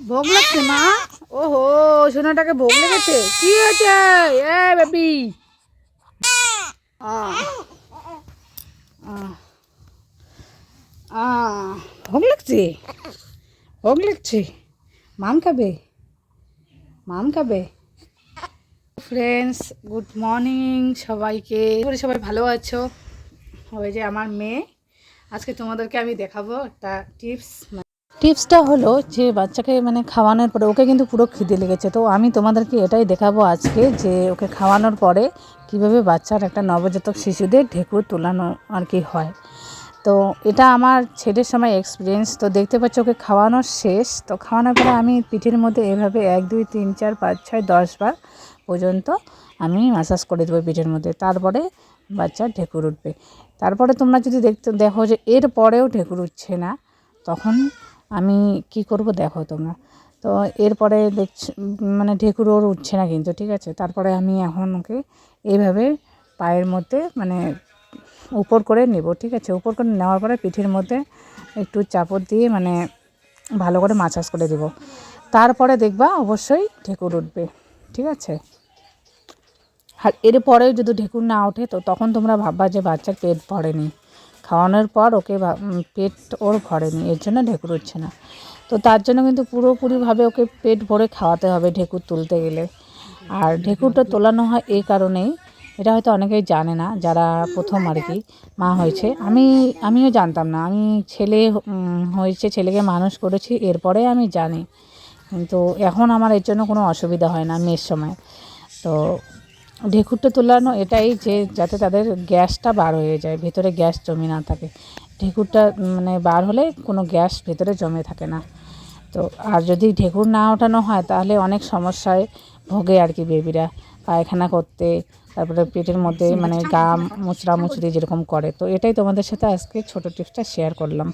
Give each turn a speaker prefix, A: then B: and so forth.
A: ভোগ লাগছে মা? ওহো, সোনাটাকে ভোগ লেগেছে। কি হয়েছে? এ বেবি, ভোগ লাগছে, ভোগ লাগছে। মাম খাবে, মাম খাবে। ফ্রেন্ডস, গুড মর্নিং সবাইকে। সবাই ভালো আছো? ওই যে আমার মেয়ে, আজকে তোমাদেরকে আমি দেখাবো একটা টিপসটা হলো যে বাচ্চাকে মানে খাওয়ানোর পরে ওকে কিন্তু পুরো খিদে লেগেছে, তো আমি তোমাদেরকে এটাই দেখাবো আজকে যে ওকে খাওয়ানোর পরে কিভাবে বাচ্চার একটা নবজাতক শিশুদের ঢেকুর তোলানো আর কি হয়। তো এটা আমার ছেলের সময় এক্সপিরিয়েন্স। তো দেখতে পাচ্ছ ওকে খাওয়ানোর শেষ, তো খাওয়ানোর পরে আমি পিঠের মধ্যে এভাবে 1 2 3 4 5 6 10 বার পর্যন্ত আমি ম্যাসাজ করে দেবো পিঠের মধ্যে। তারপরে বাচ্চার ঢেকুর উঠবে। তারপরে তোমরা যদি দেখো যে এর পরেও ঢেকুর উঠছে না, তখন আমি কি করব দেখো তোমরা। তো এরপরে মানে ঢেকুর ওর উঠছে না কিন্তু, ঠিক আছে। তারপরে আমি এখন ওকে এইভাবে পায়ের মধ্যে মানে উপর করে নেব, ঠিক আছে। উপর করে নেওয়ার পরে পিঠের মধ্যে একটু চাপড় দিয়ে মানে ভালো করে মাসাজ করে দেব। তারপরে দেখবা অবশ্যই ঢেকুর উঠবে, ঠিক আছে। আর এরপরেও যদি ঢেকুর না ওঠে তো তখন তোমরা ভাববা যে বাচ্চার পেট ভরেনি, খাওয়ানোর পর ওকে পেট ওর ভরেনি, এর জন্য ঢেকুর উঠছে না। তো তার জন্য কিন্তু পুরোপুরিভাবে ওকে পেট ভরে খাওয়াতে হবে ঢেকুর তুলতে গেলে। আর ঢেকুরটা তোলানো হয় এই কারণেই, এটা হয়তো অনেকেই জানে না যারা প্রথম আর কি মা হয়েছে। আমিও জানতাম না। আমি ছেলে হয়েছে, ছেলেকে মানুষ করেছি, এরপরে আমি জানি। কিন্তু এখন আমার এর জন্য কোনো অসুবিধা হয় না মেয়ের সময়। তো ঢেকুরটা তোলানো এটাই যে যাতে তাদের গ্যাসটা বার হয়ে যায়, ভেতরে গ্যাস জমে না থাকে। ঢেকুরটা মানে বার হলে কোনো গ্যাস ভেতরে জমে থাকে না। তো আর যদি ঢেকুর না ওঠানো হয় তাহলে অনেক সমস্যায় ভোগে আর কি বেবিরা, পায়খানা করতে, তারপরে পেটের মধ্যে মানে গা মুচড়ামুচড়ি যেরকম করে। তো এটাই তোমাদের সাথে আজকে ছোটো টিপসটা শেয়ার করলাম।